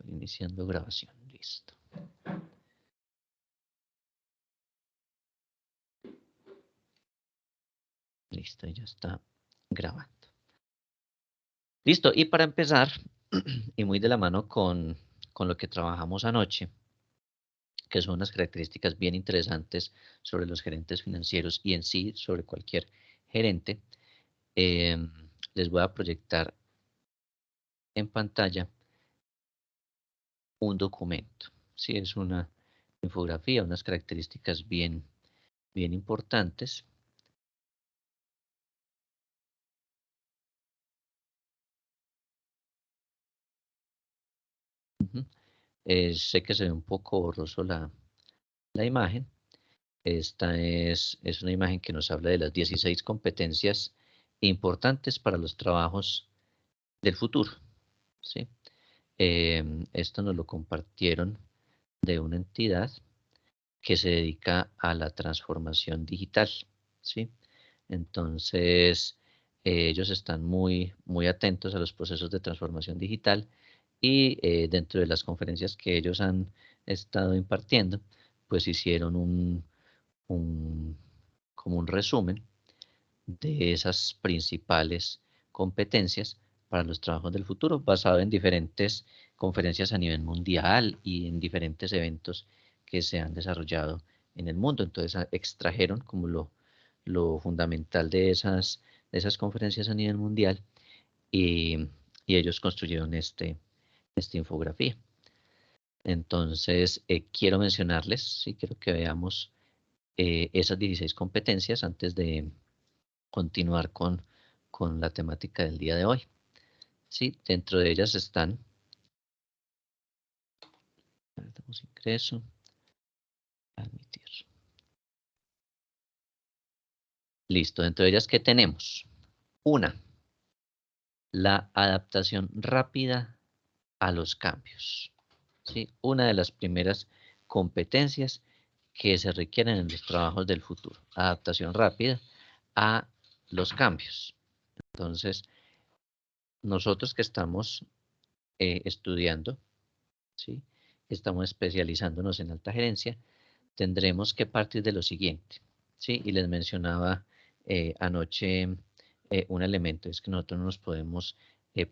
Iniciando grabación, listo. Listo, ya está grabando. Listo, y para empezar, y muy de la mano con lo que trabajamos anoche, que son unas características bien interesantes sobre los gerentes financieros y en sí sobre cualquier gerente, les voy a proyectar en pantalla un documento. Sí, es una infografía, unas características bien importantes. Sé que se ve un poco borroso la imagen. Esta es una imagen que nos habla de las 16 competencias importantes para los trabajos del futuro, ¿sí? Esto nos lo compartieron de una entidad que se dedica a la transformación digital, ¿sí? Entonces, ellos están muy atentos a los procesos de transformación digital y dentro de las conferencias que ellos han estado impartiendo, pues hicieron como un resumen de esas principales competencias para los trabajos del futuro, basado en diferentes conferencias a nivel mundial y en diferentes eventos que se han desarrollado en el mundo. Entonces extrajeron como lo fundamental de esas conferencias a nivel mundial y, y ellos construyeron esta infografía. Entonces, quiero mencionarles, sí, quiero que veamos esas 16 competencias antes de continuar con la temática del día de hoy. Sí, dentro de ellas están, damos ingreso, admitir. Listo, dentro de ellas, ¿qué tenemos? Una, la adaptación rápida a los cambios. ¿Sí? Una de las primeras competencias que se requieren en los trabajos del futuro. Adaptación rápida a los cambios. Entonces, nosotros que estamos estudiando, ¿sí? Estamos especializándonos en alta gerencia, tendremos que partir de lo siguiente, ¿sí? Y les mencionaba anoche un elemento, es que nosotros no nos podemos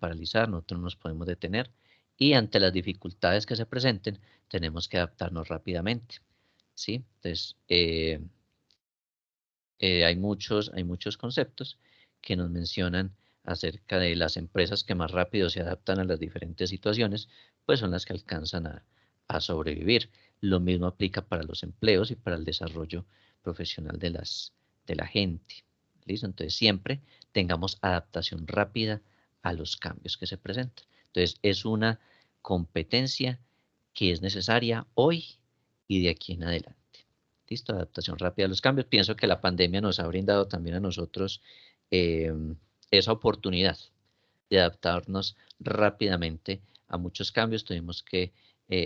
paralizar, nosotros no nos podemos detener y ante las dificultades que se presenten tenemos que adaptarnos rápidamente, ¿sí? Entonces, hay muchos conceptos que nos mencionan acerca de las empresas que más rápido se adaptan a las diferentes situaciones, pues son las que alcanzan a sobrevivir. Lo mismo aplica para los empleos y para el desarrollo profesional de la gente. ¿Listo? Entonces siempre tengamos adaptación rápida a los cambios que se presentan. Entonces es una competencia que es necesaria hoy y de aquí en adelante. Listo, adaptación rápida a los cambios. Pienso que la pandemia nos ha brindado también a nosotros eh, esa oportunidad de adaptarnos rápidamente a muchos cambios. Tuvimos que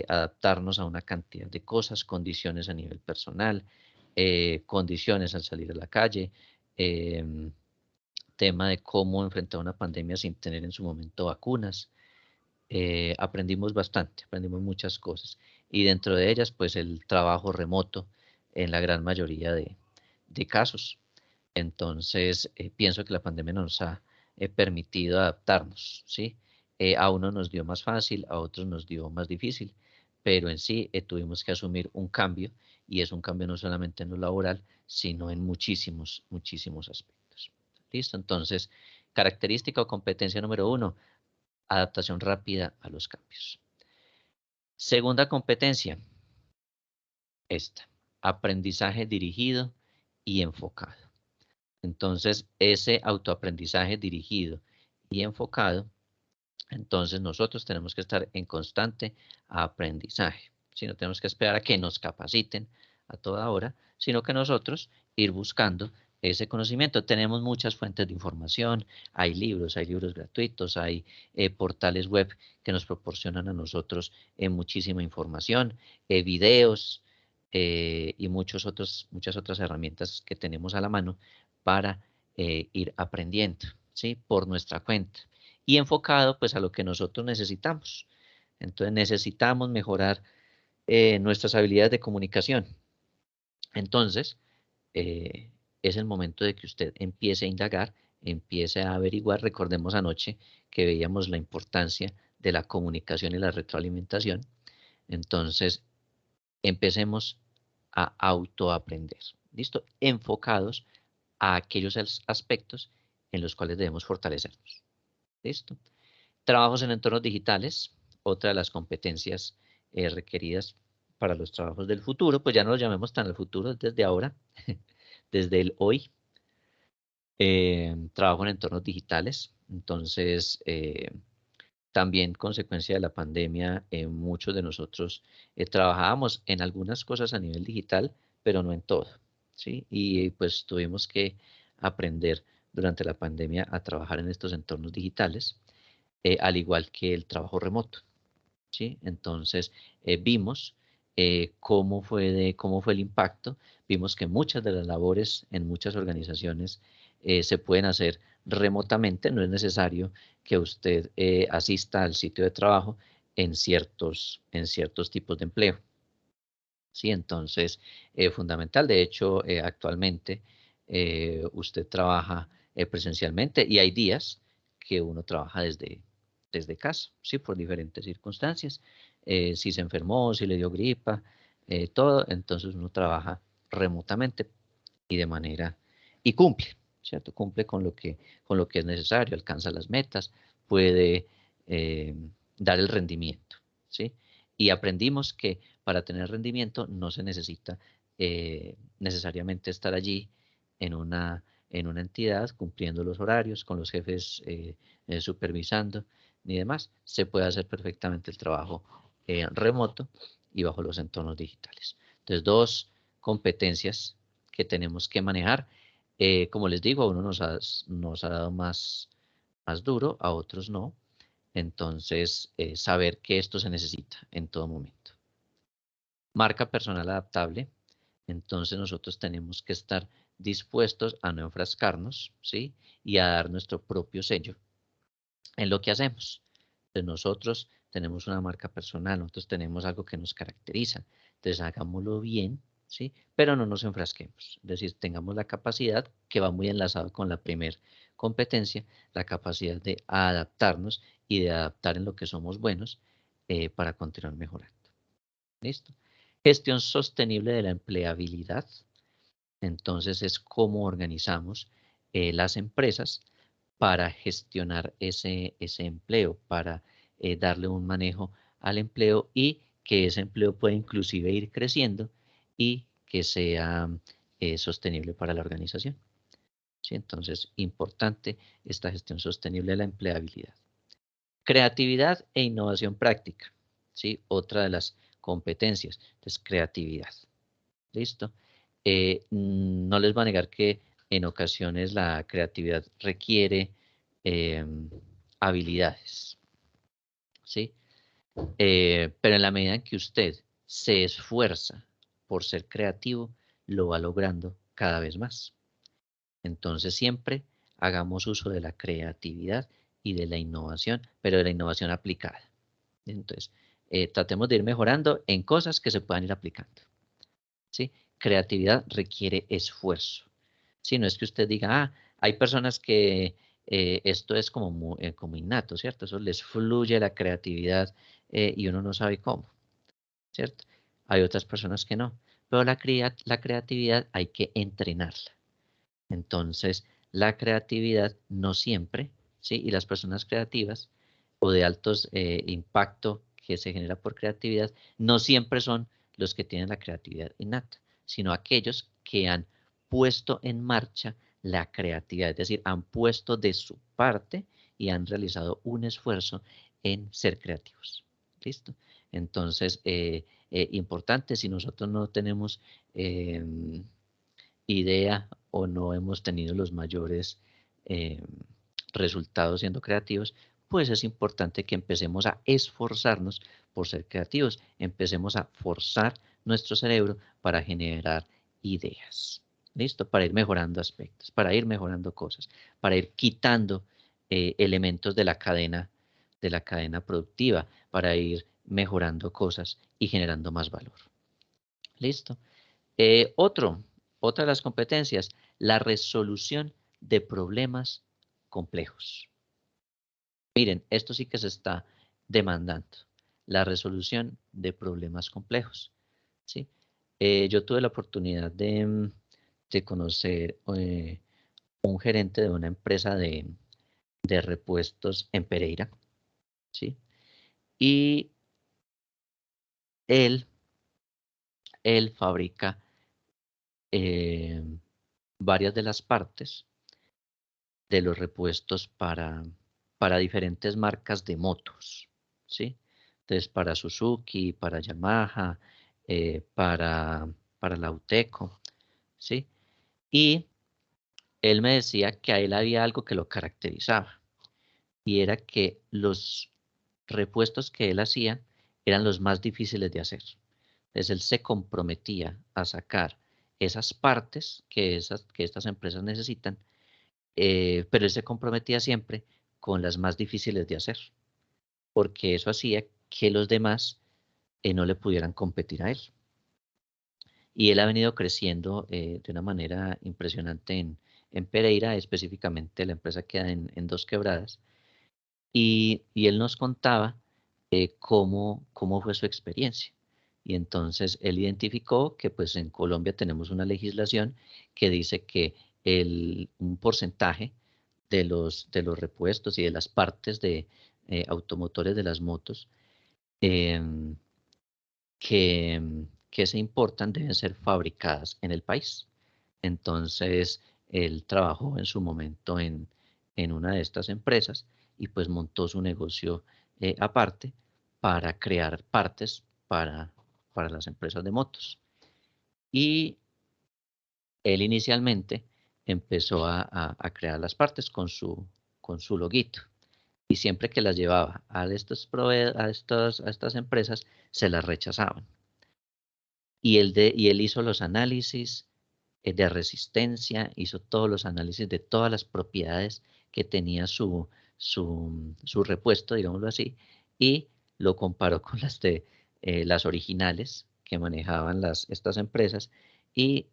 adaptarnos a una cantidad de cosas, condiciones a nivel personal, condiciones al salir a la calle, tema de cómo enfrentar una pandemia sin tener en su momento vacunas. Aprendimos bastante, aprendimos muchas cosas. Y dentro de ellas, pues el trabajo remoto en la gran mayoría de casos. Entonces, pienso que la pandemia nos ha permitido adaptarnos, ¿sí? A uno nos dio más fácil, a otros nos dio más difícil, pero en sí tuvimos que asumir un cambio y es un cambio no solamente en lo laboral, sino en muchísimos aspectos. ¿Listo? Entonces, característica o competencia número uno, adaptación rápida a los cambios. Segunda competencia, esta, aprendizaje dirigido y enfocado. Entonces, ese autoaprendizaje dirigido y enfocado, entonces nosotros tenemos que estar en constante aprendizaje. Si no tenemos que esperar a que nos capaciten a toda hora, sino que nosotros ir buscando ese conocimiento. Tenemos muchas fuentes de información, hay libros gratuitos, hay portales web que nos proporcionan a nosotros muchísima información, videos y muchas otras herramientas que tenemos a la mano para ir aprendiendo, ¿sí? Por nuestra cuenta y enfocado pues a lo que nosotros necesitamos. Entonces necesitamos mejorar nuestras habilidades de comunicación. Entonces, es el momento de que usted empiece a indagar, empiece a averiguar. Recordemos anoche que veíamos la importancia de la comunicación y la retroalimentación. Entonces, empecemos a autoaprender. ¿Listo? Enfocados a aquellos aspectos en los cuales debemos fortalecernos. ¿Listo? Trabajos en entornos digitales, otra de las competencias requeridas para los trabajos del futuro, pues ya no lo llamemos tan el futuro desde ahora, desde el hoy. Trabajo en entornos digitales, entonces también consecuencia de la pandemia, muchos de nosotros trabajábamos en algunas cosas a nivel digital, pero no en todo, ¿sí? Y pues tuvimos que aprender durante la pandemia a trabajar en estos entornos digitales, al igual que el trabajo remoto, ¿sí? Entonces vimos cómo fue el impacto, vimos que muchas de las labores en muchas organizaciones se pueden hacer remotamente, no es necesario que usted asista al sitio de trabajo en ciertos tipos de empleo. Sí, entonces, fundamental. De hecho, actualmente usted trabaja presencialmente y hay días que uno trabaja desde casa, sí, por diferentes circunstancias. Si se enfermó, si le dio gripa, todo, entonces uno trabaja remotamente y de manera, y cumple, ¿cierto? Cumple con lo que es necesario, alcanza las metas, puede eh, dar el rendimiento, ¿sí? Y aprendimos que para tener rendimiento no se necesita necesariamente estar allí en una entidad cumpliendo los horarios, con los jefes supervisando, ni demás. Se puede hacer perfectamente el trabajo remoto y bajo los entornos digitales. Entonces, dos competencias que tenemos que manejar. Como les digo, a uno nos ha dado más duro, a otros no. Entonces, saber que esto se necesita en todo momento. Marca personal adaptable. Entonces, nosotros tenemos que estar dispuestos a no enfrascarnos, ¿sí? Y a dar nuestro propio sello en lo que hacemos. Entonces, nosotros tenemos una marca personal, nosotros tenemos algo que nos caracteriza. Entonces, hagámoslo bien, ¿sí? Pero no nos enfrasquemos. Es decir, tengamos la capacidad, que va muy enlazado con la primera competencia, la capacidad de adaptarnos y de adaptar en lo que somos buenos para continuar mejorando. ¿Listo? Gestión sostenible de la empleabilidad. Entonces, es cómo organizamos las empresas para gestionar ese empleo, para darle un manejo al empleo y que ese empleo pueda inclusive ir creciendo y que sea sostenible para la organización. ¿Sí? Entonces, importante esta gestión sostenible de la empleabilidad. Creatividad e innovación práctica. ¿Sí? Otra de las competencias. Entonces, creatividad. ¿Listo? No les va a negar que en ocasiones la creatividad requiere habilidades, ¿sí? Pero en la medida en que usted se esfuerza por ser creativo, lo va logrando cada vez más. Entonces siempre hagamos uso de la creatividad y de la innovación, pero de la innovación aplicada. Entonces, tratemos de ir mejorando en cosas que se puedan ir aplicando. ¿Sí? Creatividad requiere esfuerzo. Si no es que usted diga, hay personas que esto es como innato, ¿cierto? Eso les fluye la creatividad y uno no sabe cómo, ¿cierto? Hay otras personas que no, pero la creatividad hay que entrenarla. Entonces, la creatividad no siempre, ¿sí? Y las personas creativas o de altos impacto que se genera por creatividad, no siempre son los que tienen la creatividad innata, sino aquellos que han puesto en marcha la creatividad, es decir, han puesto de su parte y han realizado un esfuerzo en ser creativos. ¿Listo? Entonces, importante, si nosotros no tenemos idea o no hemos tenido los mayores eh, resultados siendo creativos, pues es importante que empecemos a esforzarnos por ser creativos, empecemos a forzar nuestro cerebro para generar ideas. ¿Listo? Para ir mejorando aspectos, para ir mejorando cosas, para ir quitando elementos de la cadena de la cadena productiva para ir mejorando cosas y generando más valor. ¿Listo? Otra de las competencias, la resolución de problemas complejos. Miren, esto sí que se está demandando, la resolución de problemas complejos, ¿sí? Yo tuve la oportunidad de conocer un gerente de una empresa de repuestos en Pereira, ¿sí? Y él, él fabrica eh, varias de las partes de los repuestos para diferentes marcas de motos, ¿sí? Entonces, para Suzuki, para Yamaha, para la Auteco, ¿sí? Y él me decía que a él había algo que lo caracterizaba, y era que los repuestos que él hacía eran los más difíciles de hacer. Entonces, él se comprometía a sacar esas partes que estas empresas necesitan, pero él se comprometía siempre con las más difíciles de hacer, porque eso hacía que los demás no le pudieran competir a él. Y él ha venido creciendo de una manera impresionante en Pereira, específicamente la empresa queda en Dos Quebradas, y él nos contaba cómo fue su experiencia. Y entonces él identificó que pues en Colombia tenemos una legislación que dice que un porcentaje de los repuestos y de las partes de automotores de las motos em, que se importan deben ser fabricadas en el país. Entonces, él trabajó en su momento en una de estas empresas y pues montó su negocio aparte para crear partes para las empresas de motos. Y él inicialmente empezó a crear las partes con su loguito. Y siempre que las llevaba a estas empresas, se las rechazaban. Y él hizo los análisis de resistencia, hizo todos los análisis de todas las propiedades que tenía su repuesto, digámoslo así, y lo comparó con las de las originales que manejaban estas empresas, y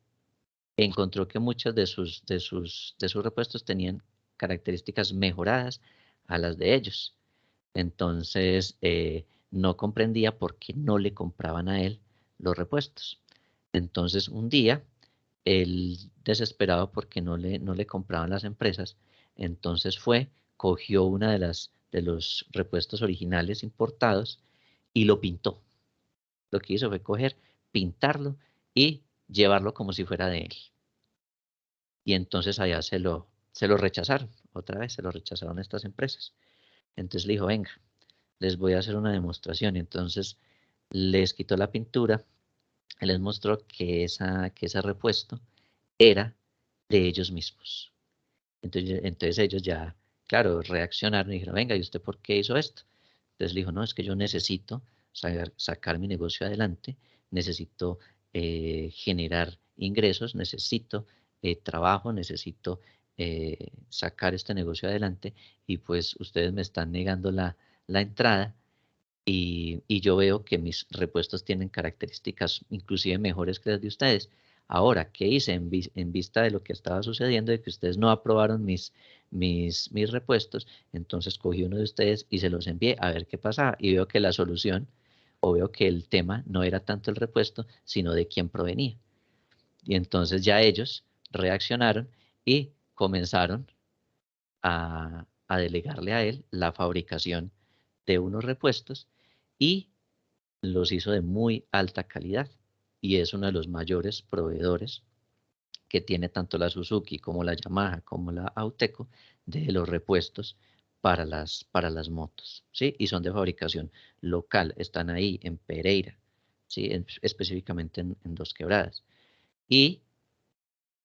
encontró que muchos de sus repuestos tenían características mejoradas a las de ellos. Entonces, no comprendía por qué no le compraban a él los repuestos. Entonces, un día, él desesperado porque no le compraban las empresas, entonces cogió una de los repuestos originales importados y lo pintó. Lo que hizo fue pintarlo y llevarlo como si fuera de él. Y entonces allá se lo rechazaron, otra vez se lo rechazaron estas empresas. Entonces le dijo, venga, les voy a hacer una demostración. Y entonces les quitó la pintura y les mostró que ese repuesto era de ellos mismos. Entonces ellos ya, claro, reaccionaron y dijeron, venga, ¿y usted por qué hizo esto? Entonces le dijo, no, es que yo necesito sacar mi negocio adelante, necesito generar ingresos, necesito trabajo, necesito sacar este negocio adelante, y pues ustedes me están negando la entrada, y yo veo que mis repuestos tienen características inclusive mejores que las de ustedes. Ahora, ¿qué hice en vista de lo que estaba sucediendo, de que ustedes no aprobaron mis repuestos? Entonces cogí uno de ustedes y se los envié a ver qué pasaba, y veo que la solución, o veo que el tema no era tanto el repuesto, sino de quién provenía. Y entonces ya ellos reaccionaron y comenzaron a delegarle a él la fabricación de unos repuestos, y los hizo de muy alta calidad, y es uno de los mayores proveedores que tiene tanto la Suzuki como la Yamaha como la Auteco de los repuestos para las motos, ¿sí? Y son de fabricación local, están ahí en Pereira, ¿sí? Específicamente en Dos Quebradas. Y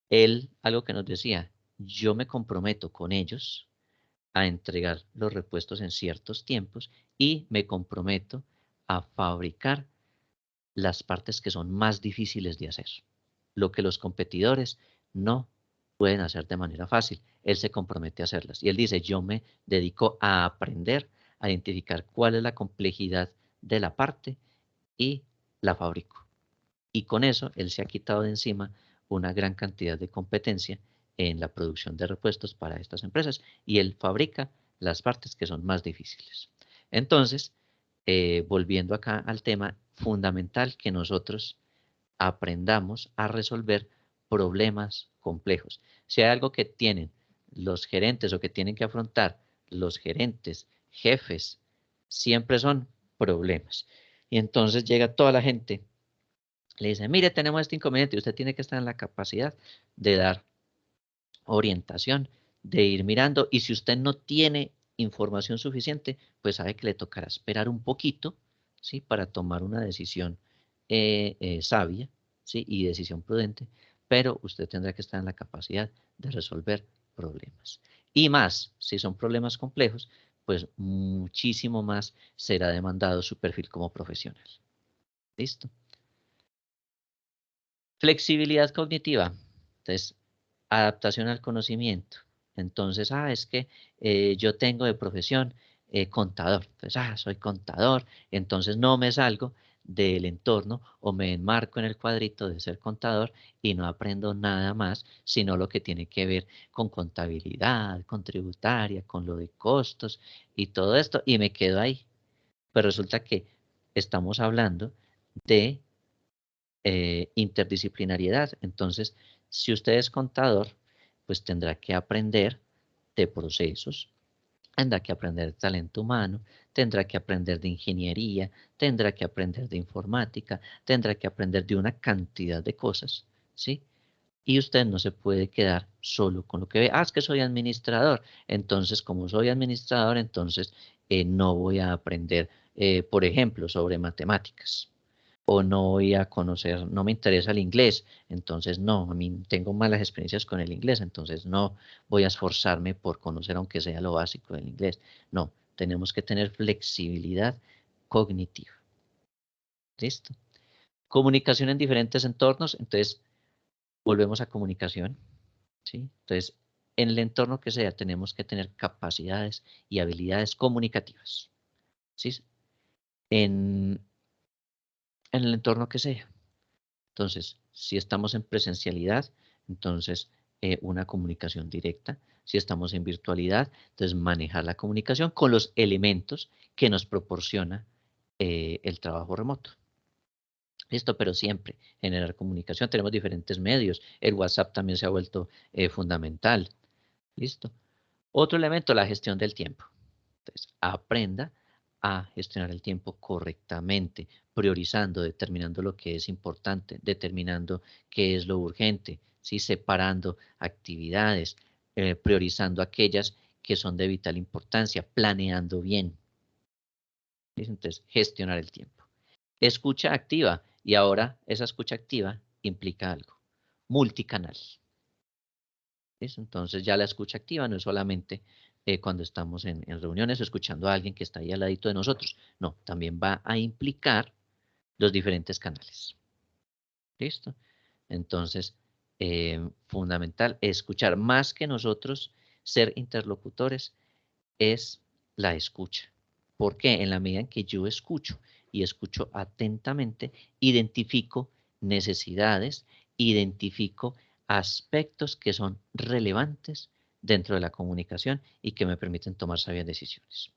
él, algo que nos decía, yo me comprometo con ellos a entregar los repuestos en ciertos tiempos, y me comprometo a fabricar las partes que son más difíciles de hacer, lo que los competidores no pueden hacer de manera fácil. Él se compromete a hacerlas. Y él dice, yo me dedico a aprender a identificar cuál es la complejidad de la parte y la fabrico. Y con eso él se ha quitado de encima una gran cantidad de competencia en la producción de repuestos para estas empresas y él fabrica las partes que son más difíciles. Entonces, volviendo acá al tema, fundamental que nosotros aprendamos a resolver problemas complejos. Si hay algo que tienen los gerentes o que tienen que afrontar los gerentes, jefes, siempre son problemas. Y entonces llega toda la gente, le dice, mire, tenemos este inconveniente y usted tiene que estar en la capacidad de dar orientación, de ir mirando, y si usted no tiene información suficiente, pues sabe que le tocará esperar un poquito, ¿sí? Para tomar una decisión sabia, ¿sí? Y decisión prudente, pero usted tendrá que estar en la capacidad de resolver problemas. Y más, si son problemas complejos, pues muchísimo más será demandado su perfil como profesional. ¿Listo? Flexibilidad cognitiva. Entonces, adaptación al conocimiento. Entonces, es que yo tengo de profesión contador. Entonces, soy contador, entonces no me salgo del entorno o me enmarco en el cuadrito de ser contador y no aprendo nada más, sino lo que tiene que ver con contabilidad, con tributaria, con lo de costos y todo esto, y me quedo ahí. Pero resulta que estamos hablando de interdisciplinariedad. Entonces, si usted es contador, pues tendrá que aprender de procesos, tendrá que aprender de talento humano, tendrá que aprender de ingeniería, tendrá que aprender de informática, tendrá que aprender de una cantidad de cosas, ¿sí? Y usted no se puede quedar solo con lo que ve. Es que soy administrador. Entonces, como soy administrador, entonces no voy a aprender, por ejemplo, sobre matemáticas o no voy a conocer, no me interesa el inglés, entonces no, a mí tengo malas experiencias con el inglés, entonces no voy a esforzarme por conocer aunque sea lo básico del inglés. No, tenemos que tener flexibilidad cognitiva. ¿Listo? Comunicación en diferentes entornos, entonces volvemos a comunicación, ¿sí? Entonces, en el entorno que sea, tenemos que tener capacidades y habilidades comunicativas, ¿sí? En, en el entorno que sea. Entonces, si estamos en presencialidad, entonces una comunicación directa. Si estamos en virtualidad, entonces manejar la comunicación con los elementos que nos proporciona el trabajo remoto. Listo, pero siempre generar comunicación. Tenemos diferentes medios. El WhatsApp también se ha vuelto fundamental. Listo. Otro elemento, la gestión del tiempo. Entonces, aprenda a gestionar el tiempo correctamente, priorizando, determinando lo que es importante, determinando qué es lo urgente, ¿sí? Separando actividades, priorizando aquellas que son de vital importancia, planeando bien. ¿Listo? Entonces, gestionar el tiempo. Escucha activa. Y ahora esa escucha activa implica algo. Multicanal. ¿Listo? Entonces ya la escucha activa no es solamente cuando estamos en reuniones o escuchando a alguien que está ahí al ladito de nosotros. No, también va a implicar los diferentes canales. ¿Listo? Entonces, fundamental escuchar más que nosotros ser interlocutores es la escucha. ¿Por qué? En la medida en que yo escucho y escucho atentamente, identifico necesidades, identifico aspectos que son relevantes dentro de la comunicación y que me permiten tomar sabias decisiones.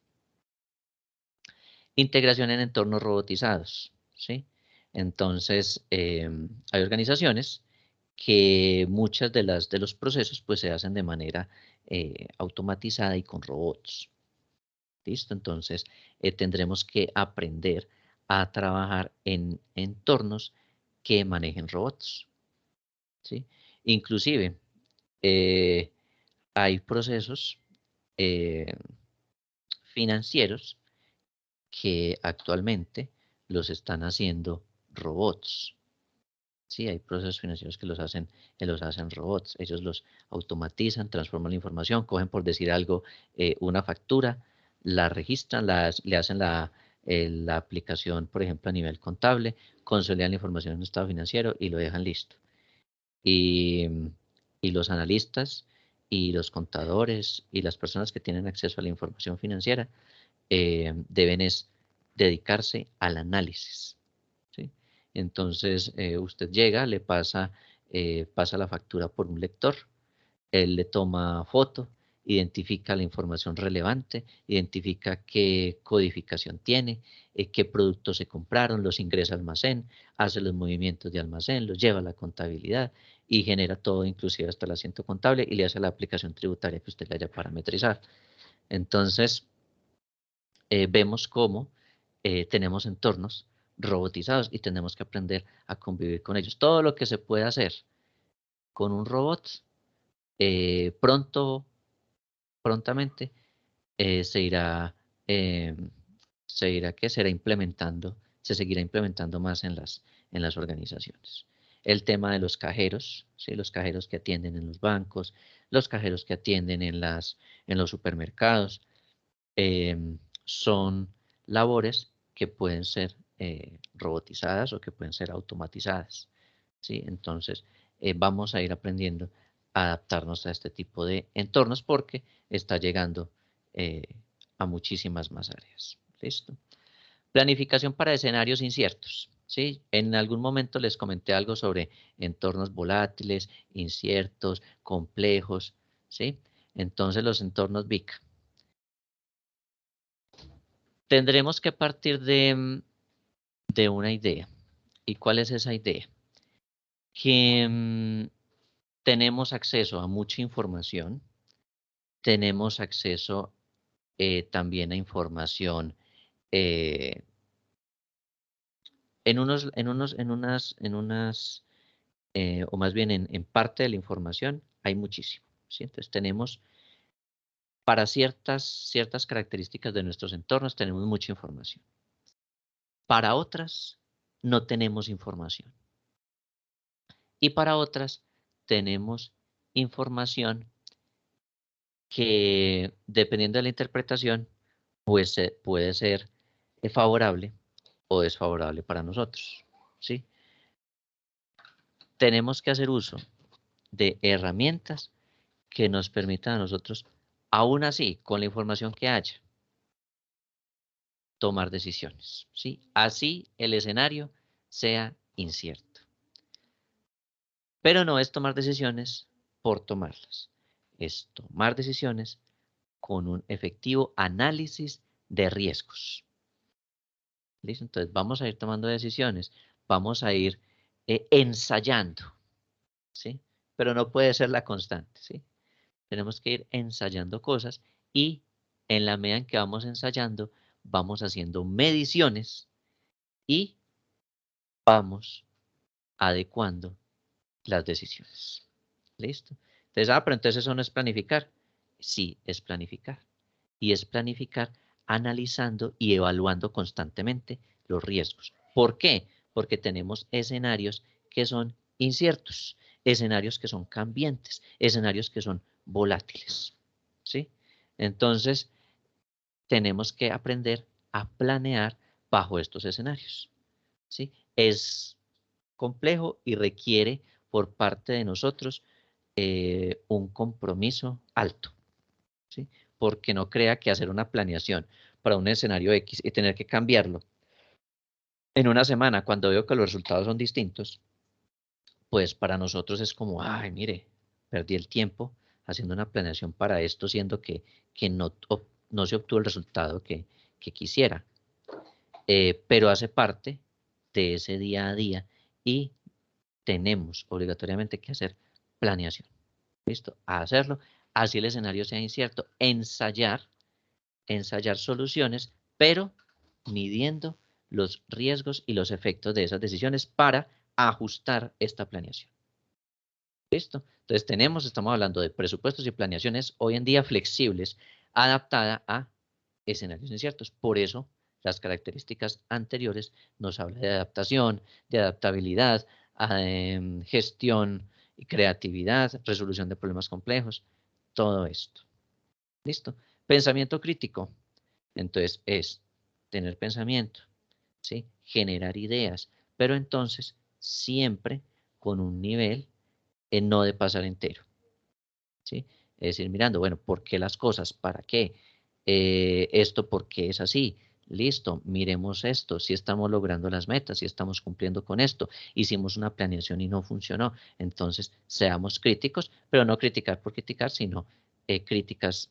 Integración en entornos robotizados, ¿sí? Entonces, hay organizaciones que muchas de los procesos pues se hacen de manera automatizada y con robots. ¿Listo? Entonces, tendremos que aprender a trabajar en entornos que manejen robots, ¿sí? Inclusive, eh, hay procesos eh, financieros que actualmente los están haciendo robots. Sí, hay procesos financieros que los hacen robots. Ellos los automatizan, transforman la información, cogen por decir algo, una factura, la registran, le hacen la aplicación, por ejemplo, a nivel contable, consolidan la información en un estado financiero y lo dejan listo. Y, y los analistas y los contadores y las personas que tienen acceso a la información financiera deben es dedicarse al análisis, ¿sí? Entonces, usted llega, le pasa la factura por un lector, él le toma foto, identifica la información relevante, identifica qué codificación tiene, qué productos se compraron, los ingresa al almacén, hace los movimientos de almacén, los lleva a la contabilidad y genera todo, inclusive hasta el asiento contable, y le hace la aplicación tributaria que usted le haya parametrizado. Entonces, vemos cómo tenemos entornos robotizados y tenemos que aprender a convivir con ellos. Todo lo que se puede hacer con un robot, prontamente se irá, eh, será implementando, se seguirá implementando más en las organizaciones. El tema de los cajeros, ¿sí? Los cajeros que atienden en los bancos, los cajeros que atienden en los supermercados, son labores que pueden ser robotizadas o que pueden ser automatizadas, ¿sí? Entonces, vamos a ir aprendiendo a adaptarnos a este tipo de entornos porque está llegando eh, a muchísimas más áreas. ¿Listo? Planificación para escenarios inciertos. ¿Sí? En algún momento les comenté algo sobre entornos volátiles, inciertos, complejos. ¿Sí? Entonces, los entornos VIC. Tendremos que partir de una idea. ¿Y cuál es esa idea? Que tenemos acceso a mucha información, tenemos acceso también a información eh, o más bien en parte de la información hay muchísimo, ¿sí? Entonces tenemos, para ciertas características de nuestros entornos tenemos mucha información. Para otras no tenemos información. Y para otras tenemos información que, dependiendo de la interpretación, pues puede ser favorable o desfavorable para nosotros, ¿sí? Tenemos que hacer uso de herramientas que nos permitan a nosotros, aún así, con la información que haya, tomar decisiones, ¿sí? Así el escenario sea incierto. Pero no es tomar decisiones por tomarlas, es tomar decisiones con un efectivo análisis de riesgos. ¿Listo? Entonces vamos a ir tomando decisiones, vamos a ir ensayando, ¿sí? Pero no puede ser la constante, ¿sí? Tenemos que ir ensayando cosas y en la medida en que vamos ensayando, vamos haciendo mediciones y vamos adecuando las decisiones. ¿Listo? Entonces, pero entonces eso no es planificar. Sí, es planificar. Y es planificar analizando y evaluando constantemente los riesgos. ¿Por qué? Porque tenemos escenarios que son inciertos, escenarios que son cambiantes, escenarios que son volátiles. ¿Sí? Entonces, tenemos que aprender a planear bajo estos escenarios. ¿Sí? Es complejo y requiere por parte de nosotros un compromiso alto, ¿sí? Porque no crea que hacer una planeación para un escenario X y tener que cambiarlo en una semana cuando veo que los resultados son distintos, pues para nosotros es como, ay, mire, perdí el tiempo haciendo una planeación para esto, siendo que no se obtuvo el resultado que quisiera. Pero hace parte de ese día a día y tenemos obligatoriamente que hacer planeación. ¿Listo? A hacerlo, así el escenario sea incierto, ensayar soluciones, pero midiendo los riesgos y los efectos de esas decisiones para ajustar esta planeación. ¿Listo? Entonces estamos hablando de presupuestos y planeaciones hoy en día flexibles, adaptada a escenarios inciertos. Por eso las características anteriores nos hablan de adaptación, de adaptabilidad, gestión y creatividad, resolución de problemas complejos, todo esto. ¿Listo? Pensamiento crítico. Entonces es tener pensamiento, ¿sí? Generar ideas, pero entonces siempre con un nivel no de pasar entero, ¿sí? Es decir, mirando, bueno, ¿por qué las cosas? ¿Para qué? esto porque es así. Listo, miremos esto, si estamos logrando las metas, si estamos cumpliendo con esto, hicimos una planeación y no funcionó, entonces seamos críticos, pero no criticar por criticar, sino críticas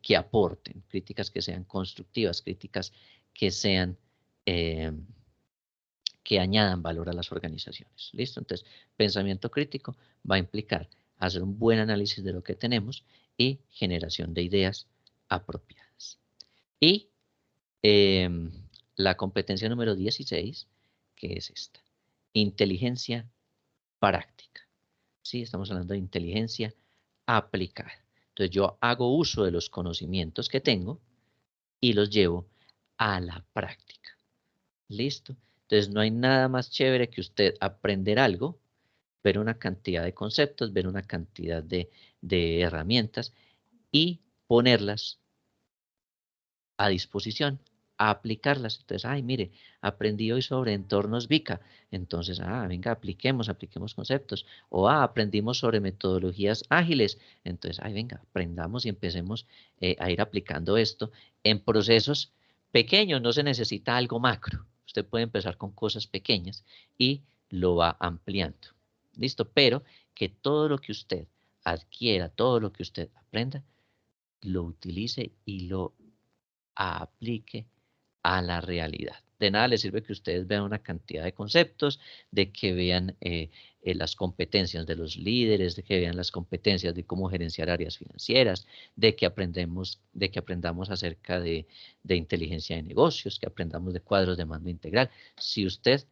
que aporten, críticas que sean constructivas, críticas que sean, eh, que añadan valor a las organizaciones. ¿Listo? Entonces, pensamiento crítico va a implicar hacer un buen análisis de lo que tenemos y generación de ideas apropiadas. Y eh, la competencia número 16, que es esta, inteligencia práctica. ¿Sí? Estamos hablando de inteligencia aplicada. Entonces yo hago uso de los conocimientos que tengo y los llevo a la práctica. ¿Listo? Entonces no hay nada más chévere que usted aprender algo, ver una cantidad de conceptos, ver una cantidad de herramientas y ponerlas a disposición, a aplicarlas. Entonces, ay, mire, aprendí hoy sobre entornos VICA. Entonces, venga, apliquemos conceptos. O, aprendimos sobre metodologías ágiles. Entonces, ay, venga, aprendamos y empecemos a ir aplicando esto en procesos pequeños. No se necesita algo macro. Usted puede empezar con cosas pequeñas y lo va ampliando. ¿Listo? Pero que todo lo que usted adquiera, todo lo que usted aprenda, lo utilice y lo aplique a la realidad. De nada les sirve que ustedes vean una cantidad de conceptos, de que vean las competencias de los líderes, de que vean las competencias de cómo gerenciar áreas financieras, de que aprendamos acerca de inteligencia de negocios, que aprendamos de cuadros de mando integral, si usted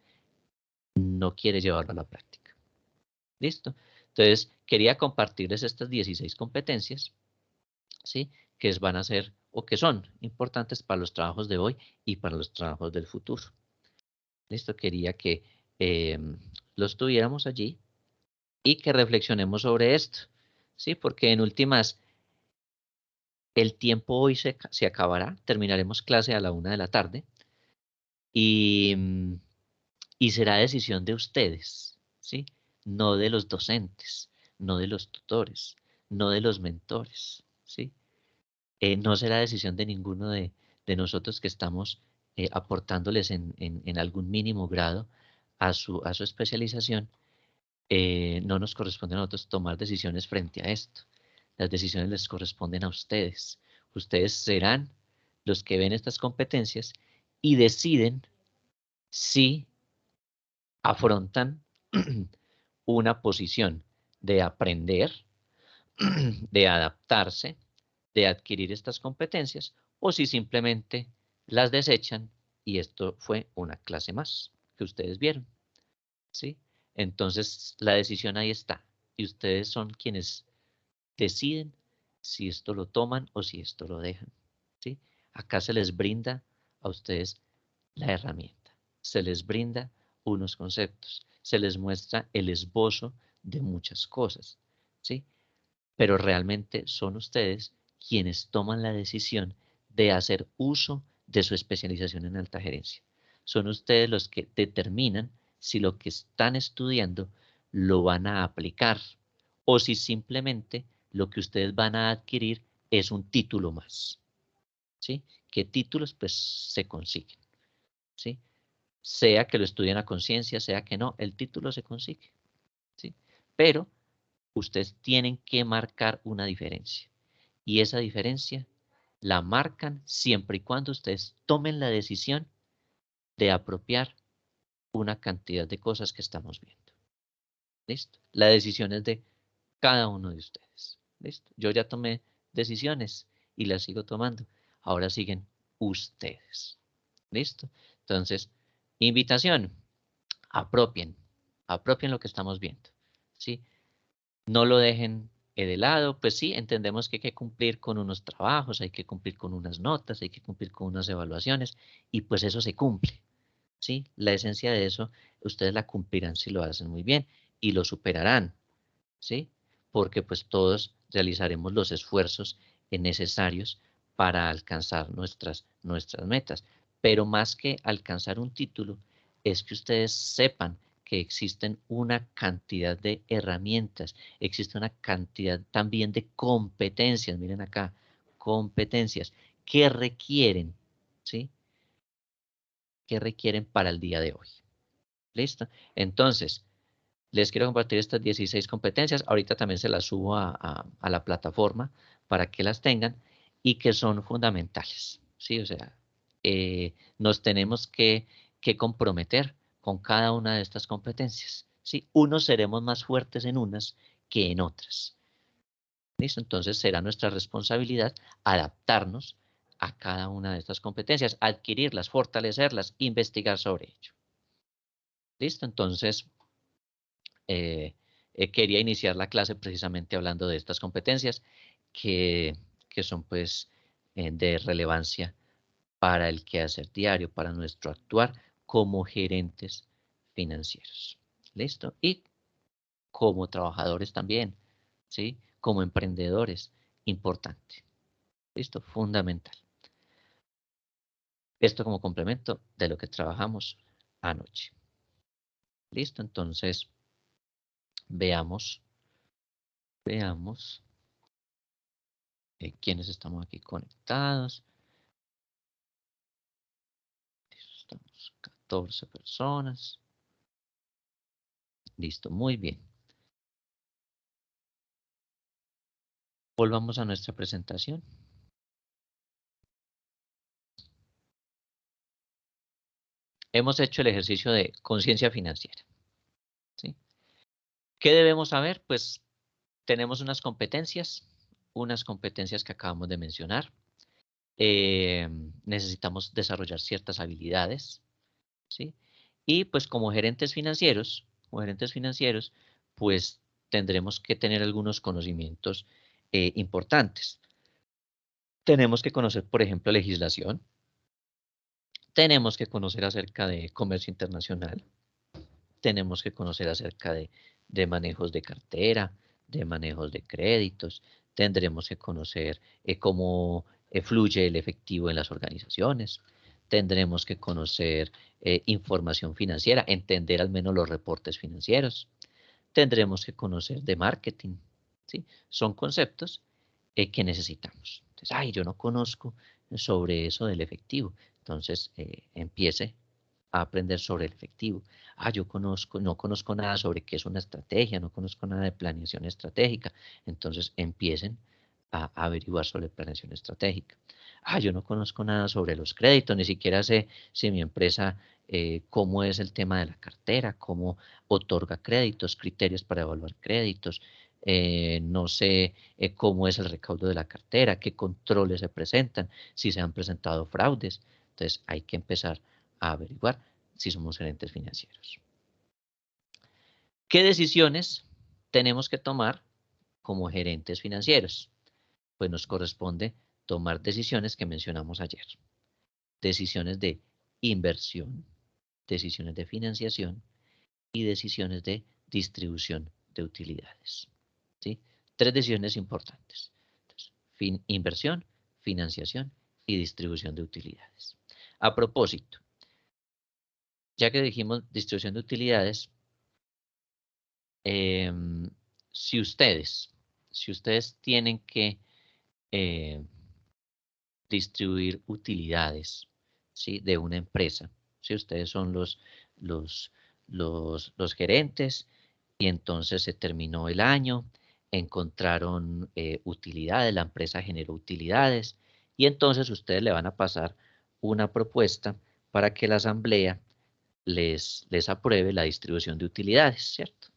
no quiere llevarlo a la práctica. ¿Listo? Entonces, quería compartirles estas 16 competencias, ¿sí? Que van a ser o que son importantes para los trabajos de hoy y para los trabajos del futuro. Listo, quería que los tuviéramos allí y que reflexionemos sobre esto, ¿sí? Porque en últimas, el tiempo hoy se acabará, terminaremos clase a la 1 de la tarde y, y será decisión de ustedes, ¿sí? No de los docentes, no de los tutores, no de los mentores, ¿sí? No será decisión de ninguno de nosotros que estamos aportándoles en algún mínimo grado a su especialización. No nos corresponde a nosotros tomar decisiones frente a esto. Las decisiones les corresponden a ustedes. Ustedes serán los que ven estas competencias y deciden si afrontan una posición de aprender, de adaptarse, de adquirir estas competencias, o si simplemente las desechan y esto fue una clase más que ustedes vieron, ¿sí? Entonces la decisión ahí está y ustedes son quienes deciden si esto lo toman o si esto lo dejan, ¿sí? Acá se les brinda a ustedes la herramienta, se les brinda unos conceptos, se les muestra el esbozo de muchas cosas, ¿sí? Pero realmente son ustedes quienes toman la decisión de hacer uso de su especialización en alta gerencia. Son ustedes los que determinan si lo que están estudiando lo van a aplicar o si simplemente lo que ustedes van a adquirir es un título más. ¿Sí? ¿Qué títulos? Pues se consiguen. ¿Sí? Sea que lo estudien a conciencia, sea que no, el título se consigue. ¿Sí? Pero ustedes tienen que marcar una diferencia. Y esa diferencia la marcan siempre y cuando ustedes tomen la decisión de apropiar una cantidad de cosas que estamos viendo. ¿Listo? La decisión es de cada uno de ustedes. ¿Listo? Yo ya tomé decisiones y las sigo tomando. Ahora siguen ustedes. ¿Listo? Entonces, invitación, apropien, apropien lo que estamos viendo. ¿Sí? No lo dejen de lado, pues sí, entendemos que hay que cumplir con unos trabajos, hay que cumplir con unas notas, hay que cumplir con unas evaluaciones, y pues eso se cumple, ¿sí? La esencia de eso, ustedes la cumplirán si lo hacen muy bien, y lo superarán, ¿sí? Porque pues todos realizaremos los esfuerzos necesarios para alcanzar nuestras metas. Pero más que alcanzar un título, es que ustedes sepan que existen una cantidad de herramientas, existe una cantidad también de competencias, miren acá, competencias ¿Qué requieren? ¿Sí? ¿Qué requieren para el día de hoy? ¿Listo? Entonces, les quiero compartir estas 16 competencias. Ahorita también se las subo a la plataforma para que las tengan y que son fundamentales. ¿Sí? O sea, nos tenemos que comprometer con cada una de estas competencias. ¿Sí? Unos seremos más fuertes en unas que en otras. ¿Listo? Entonces será nuestra responsabilidad adaptarnos a cada una de estas competencias, adquirirlas, fortalecerlas, investigar sobre ello. ¿Listo? Entonces, eh, quería iniciar la clase precisamente hablando de estas competencias que, que son pues de relevancia para el quehacer diario, para nuestro actuar como gerentes financieros. ¿Listo? Y como trabajadores también, ¿sí? Como emprendedores, importante. ¿Listo? Fundamental. Esto como complemento de lo que trabajamos anoche. ¿Listo? Entonces, veamos, veamos quiénes estamos aquí conectados. Estamos 14 personas. Listo, muy bien. Volvamos a nuestra presentación. Hemos hecho el ejercicio de conciencia financiera. ¿Sí? ¿Qué debemos saber? Pues tenemos unas competencias que acabamos de mencionar. Necesitamos desarrollar ciertas habilidades, ¿sí? Y pues como gerentes financieros, pues tendremos que tener algunos conocimientos importantes. Tenemos que conocer, por ejemplo, legislación, tenemos que conocer acerca de comercio internacional, tenemos que conocer acerca de manejos de cartera, de manejos de créditos, tendremos que conocer cómo fluye el efectivo en las organizaciones, tendremos que conocer información financiera, entender al menos los reportes financieros, tendremos que conocer de marketing, ¿sí? Son conceptos que necesitamos. Entonces, ay, yo no conozco sobre eso del efectivo. Entonces, empiece a aprender sobre el efectivo. Ah, no conozco nada sobre qué es una estrategia, no conozco nada de planeación estratégica. Entonces, empiecen a averiguar sobre planeación estratégica. Ah, yo no conozco nada sobre los créditos, ni siquiera sé si mi empresa, cómo es el tema de la cartera, cómo otorga créditos, criterios para evaluar créditos. No sé cómo es el recaudo de la cartera, qué controles se presentan, si se han presentado fraudes. Entonces hay que empezar a averiguar si somos gerentes financieros. ¿Qué decisiones tenemos que tomar como gerentes financieros? Pues nos corresponde tomar decisiones que mencionamos ayer. Decisiones de inversión, decisiones de financiación y decisiones de distribución de utilidades. ¿Sí? Tres decisiones importantes. Entonces, inversión, financiación y distribución de utilidades. A propósito, ya que dijimos distribución de utilidades, eh, si ustedes, si ustedes tienen que eh, distribuir utilidades, ¿sí? De una empresa, si ustedes son los, los gerentes y entonces se terminó el año, encontraron utilidades, la empresa generó utilidades y entonces ustedes le van a pasar una propuesta para que la asamblea les apruebe la distribución de utilidades, ¿cierto?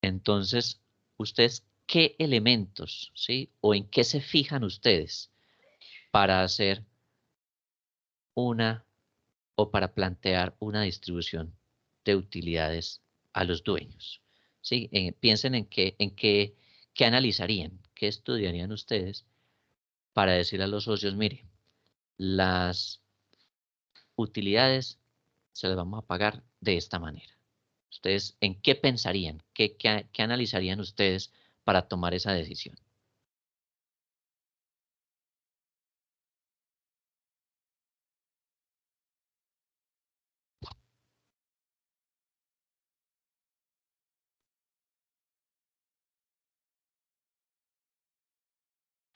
Entonces, ustedes, ¿qué elementos, sí? O en qué se fijan ustedes para hacer una o para plantear una distribución de utilidades a los dueños? ¿Sí? Piensen qué analizarían, qué estudiarían ustedes para decir a los socios, mire, las utilidades se las vamos a pagar de esta manera. ¿Ustedes en qué pensarían? ¿Qué analizarían ustedes para tomar esa decisión?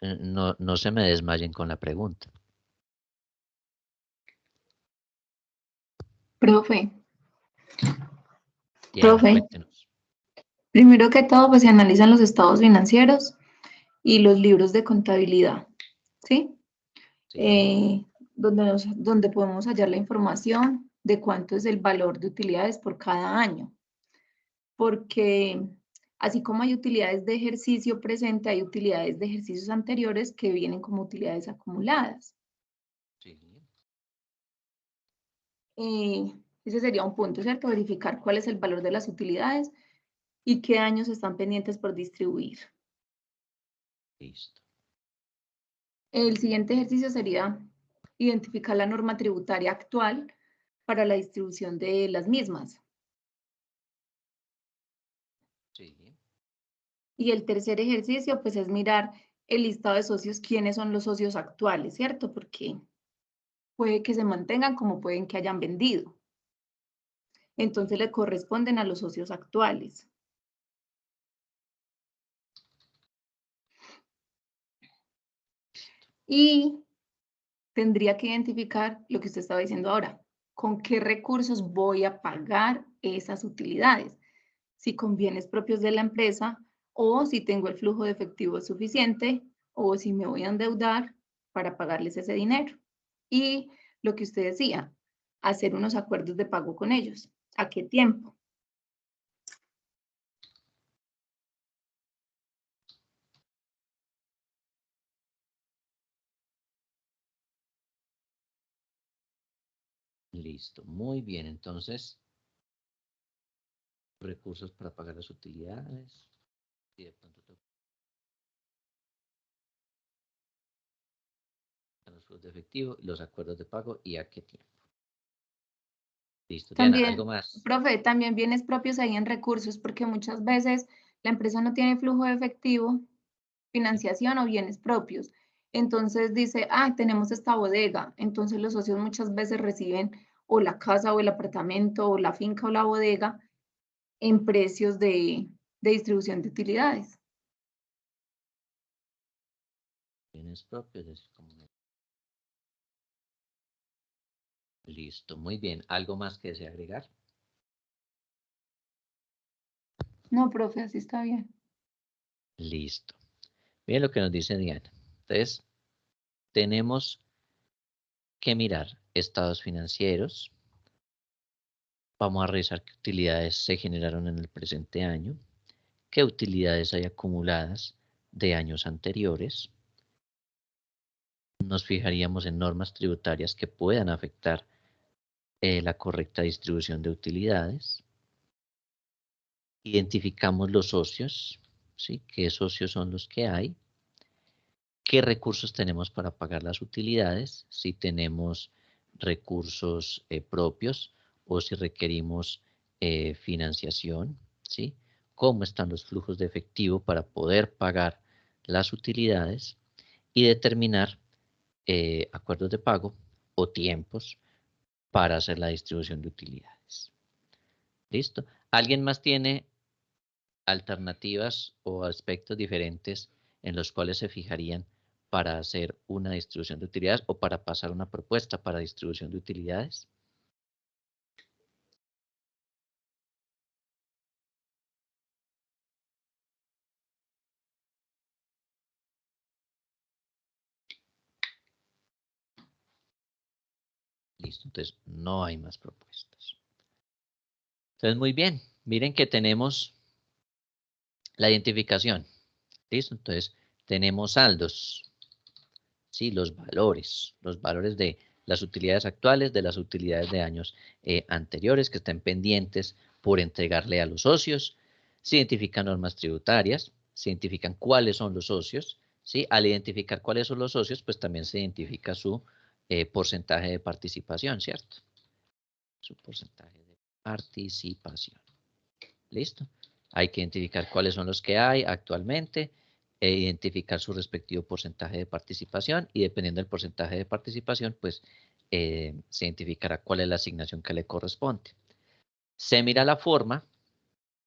No se me desmayen con la pregunta. Profe, Diana, profe, cuéntenos. primero que todo, pues se analizan los estados financieros y los libros de contabilidad, ¿sí? Sí, Eh, donde podemos hallar la información de cuánto es el valor de utilidades por cada año, porque así como hay utilidades de ejercicio presente, hay utilidades de ejercicios anteriores que vienen como utilidades acumuladas. sí, Ese sería un punto, ¿cierto? Verificar cuál es el valor de las utilidades y qué años están pendientes por distribuir. listo. El siguiente ejercicio sería identificar la norma tributaria actual para la distribución de las mismas. Sí, Y el tercer ejercicio, pues es mirar el listado de socios, quiénes son los socios actuales, ¿cierto? Porque puede que se mantengan como pueden que hayan vendido. Entonces sí, le corresponden a los socios actuales. listo. Y tendría que identificar lo que usted estaba diciendo ahora, con qué recursos voy a pagar esas utilidades, si con bienes propios de la empresa o si tengo el flujo de efectivo suficiente o si me voy a endeudar para pagarles ese dinero. Y lo que usted decía, hacer unos acuerdos de pago con ellos. ¿A qué tiempo? Listo, muy bien. Entonces, recursos para pagar las utilidades. Y de pronto los flujos de efectivo, los acuerdos de pago y a qué tiempo. Listo, Diana, ¿algo También, más? profe, también bienes propios ahí en recursos, porque muchas veces la empresa no tiene flujo de efectivo, Sí, financiación o bienes propios. Entonces dice, ah, tenemos esta bodega. Entonces los socios muchas veces reciben o la casa o el apartamento o la finca o la bodega en precios de distribución de utilidades. bienes propios, es decir, como... Listo, muy bien. ¿Algo más que desea agregar? No, profe, así está bien. Listo. Miren lo que nos dice Diana. Entonces, tenemos que mirar estados financieros. Vamos a revisar qué utilidades se generaron en el presente año, qué utilidades hay acumuladas de años anteriores. Nos fijaríamos en normas tributarias que puedan afectar la correcta distribución de utilidades. Identificamos los socios, ¿sí? ¿Qué socios son los que hay? ¿Qué recursos tenemos para pagar las utilidades? Si tenemos recursos propios o si requerimos financiación, ¿sí? ¿Cómo están los flujos de efectivo para poder pagar las utilidades? Y determinar acuerdos de pago o tiempos para hacer la distribución de utilidades. ¿Listo? ¿Alguien más tiene alternativas o aspectos diferentes en los cuales se fijarían para hacer una distribución de utilidades o para pasar una propuesta para distribución de utilidades? Listo, entonces no hay más propuestas. Entonces, muy bien, miren que tenemos la identificación. Listo, entonces tenemos saldos, ¿sí? Los valores de las utilidades actuales, de las utilidades de años anteriores que estén pendientes por entregarle a los socios. Se identifican normas tributarias, se identifican cuáles son los socios, ¿sí? Al identificar cuáles son los socios, pues también se identifica su porcentaje de participación, ¿cierto? Su porcentaje de participación. ¿Listo? Hay que identificar cuáles son los que hay actualmente, e identificar su respectivo porcentaje de participación y dependiendo del porcentaje de participación, pues se identificará cuál es la asignación que le corresponde. Se mira la forma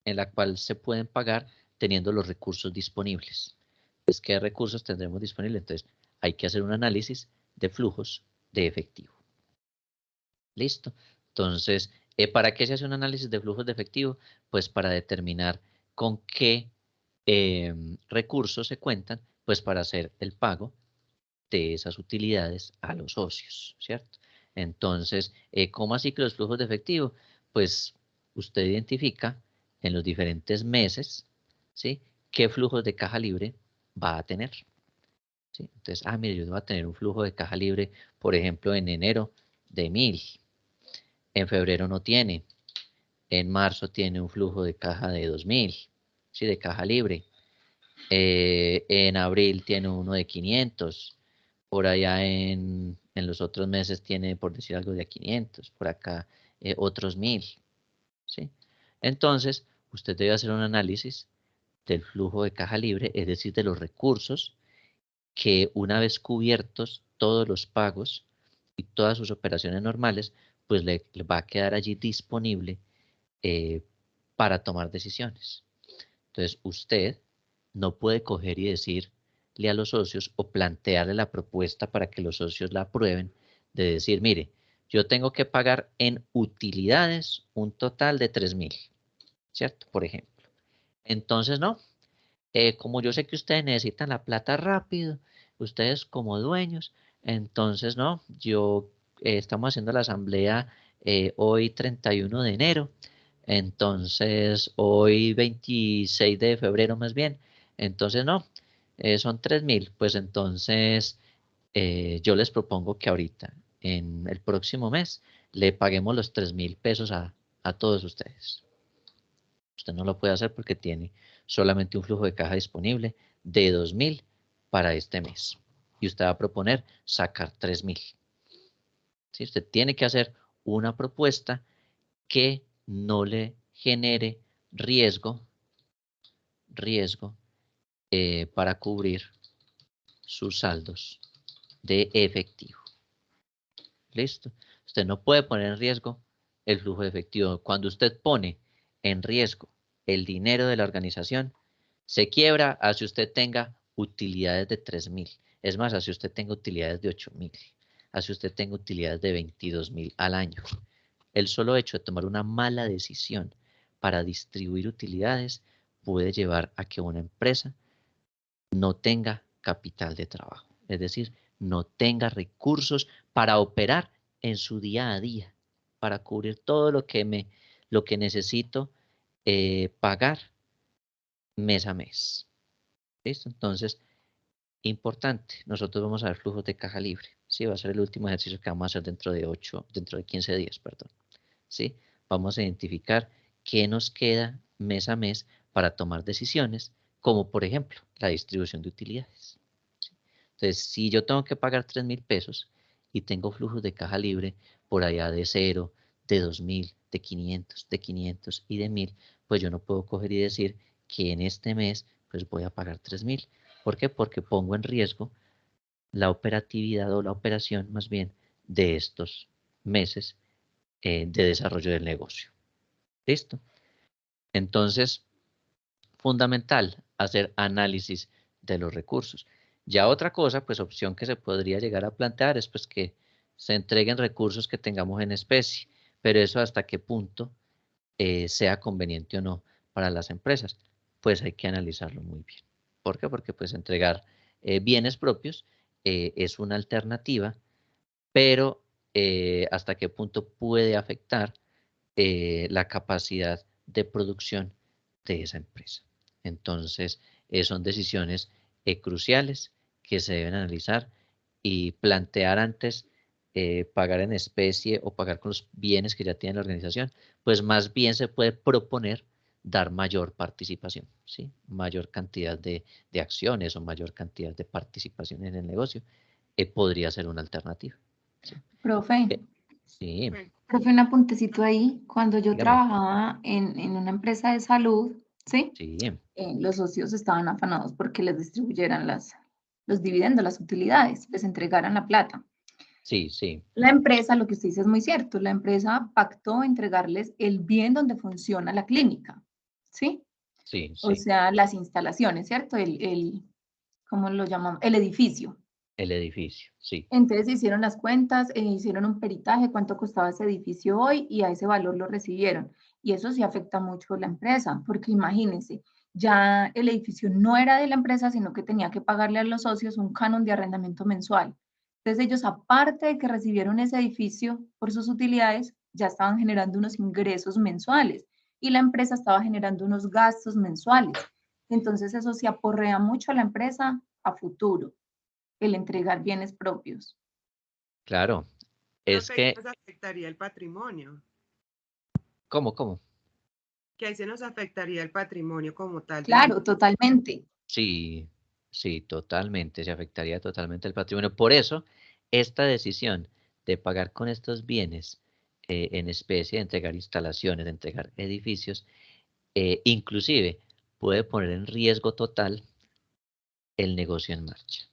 en la cual se pueden pagar teniendo los recursos disponibles. pues qué recursos tendremos disponibles. Entonces, hay que hacer un análisis de flujos de efectivo. ¿Listo? Entonces, ¿para qué se hace un análisis de flujos de efectivo? Pues para determinar con qué recursos se cuentan, pues para hacer el pago de esas utilidades a los socios, ¿cierto? Entonces, ¿cómo así que los flujos de efectivo? Pues usted identifica en los diferentes meses, ¿sí? ¿Qué flujos de caja libre va a tener? ¿Sí? Entonces, mire, yo voy a tener un flujo de caja libre, por ejemplo, en enero de 1000, en febrero no tiene, en marzo tiene un flujo de caja de 2000, ¿sí? De caja libre. En abril tiene uno de 500, por allá en los otros meses tiene, por decir algo, de 500, por acá otros 1000, ¿sí? Entonces, usted debe hacer un análisis del flujo de caja libre, es decir, de los recursos que una vez cubiertos todos los pagos y todas sus operaciones normales, pues le va a quedar allí disponible para tomar decisiones. Entonces, usted no puede coger y decirle a los socios o plantearle la propuesta para que los socios la aprueben, de decir, mire, yo tengo que pagar en utilidades un total de 3000, ¿cierto? Por ejemplo. Entonces, no, como yo sé que ustedes necesitan la plata rápido, ustedes como dueños, entonces no, estamos haciendo la asamblea hoy 31 de enero, entonces hoy 26 de febrero más bien, entonces no, son 3000, pues entonces yo les propongo que ahorita, en el próximo mes, le paguemos los 3000 pesos a todos ustedes. Usted no lo puede hacer porque tiene solamente un flujo de caja disponible de 2000 para este mes. Y usted va a proponer sacar 3000. ¿Sí? Usted tiene que hacer una propuesta que no le genere riesgo para cubrir sus saldos de efectivo. ¿Listo? Usted no puede poner en riesgo el flujo de efectivo. Cuando usted pone en riesgo el dinero de la organización, se quiebra así usted tenga utilidades de 3000. Es más, así usted tenga utilidades de 8000. Así usted tenga utilidades de 22000 al año. El solo hecho de tomar una mala decisión para distribuir utilidades puede llevar a que una empresa no tenga capital de trabajo. Es decir, no tenga recursos para operar en su día a día, para cubrir todo lo que necesito pagar mes a mes. ¿Listo? Entonces, importante, nosotros vamos a ver flujos de caja libre. Sí, va a ser el último ejercicio que vamos a hacer dentro de 15 días, perdón. ¿Sí? Vamos a identificar qué nos queda mes a mes para tomar decisiones, como por ejemplo la distribución de utilidades. ¿Sí? Entonces, si yo tengo que pagar 3000 pesos y tengo flujos de caja libre por allá de 0, de 2000, de 500 y de 1000, pues yo no puedo coger y decir que en este mes pues voy a pagar 3000. ¿Por qué? Porque pongo en riesgo la operatividad o la operación más bien de estos meses de desarrollo del negocio. ¿Listo? Entonces, fundamental hacer análisis de los recursos. Ya otra cosa, pues opción que se podría llegar a plantear es pues que se entreguen recursos que tengamos en especie, pero eso hasta qué punto sea conveniente o no para las empresas, pues hay que analizarlo muy bien. ¿Por qué? Porque pues entregar bienes propios es una alternativa, pero hasta qué punto puede afectar la capacidad de producción de esa empresa. Entonces, son decisiones cruciales que se deben analizar y plantear antes pagar en especie o pagar con los bienes que ya tiene la organización, pues más bien se puede proponer dar mayor participación, ¿sí? Mayor cantidad de acciones o mayor cantidad de participación en el negocio podría ser una alternativa. ¿Sí? Profe, Sí, profe, un apuntecito ahí. Cuando yo dígame. trabajaba en una empresa de salud, ¿sí? Sí, Los socios estaban afanados porque les distribuyeran los dividendos, las utilidades, les entregaran la plata. sí, sí, La empresa, lo que usted dice es muy cierto, la empresa pactó entregarles el bien donde funciona la clínica, ¿sí? sí, O sí, sea, las instalaciones, ¿cierto? ¿cómo lo llamamos? El edificio. El edificio, sí. Entonces hicieron las cuentas, hicieron un peritaje, cuánto costaba ese edificio hoy y a ese valor lo recibieron. Y eso sí afecta mucho a la empresa, porque imagínense, ya el edificio no era de la empresa, sino que tenía que pagarle a los socios un canon de arrendamiento mensual. Entonces ellos, aparte de que recibieron ese edificio por sus utilidades, ya estaban generando unos ingresos mensuales y la empresa estaba generando unos gastos mensuales. Entonces eso se aporrea mucho a la empresa a futuro, el entregar bienes propios. Claro, es Profe, ahí que, nos afectaría el patrimonio, ¿cómo? que ahí se nos afectaría el patrimonio como tal de la Claro, empresa. totalmente. Sí, sí, totalmente, se afectaría totalmente el patrimonio. Por eso, esta decisión de pagar con estos bienes en especie, de entregar instalaciones, de entregar edificios, inclusive puede poner en riesgo total el negocio en marcha.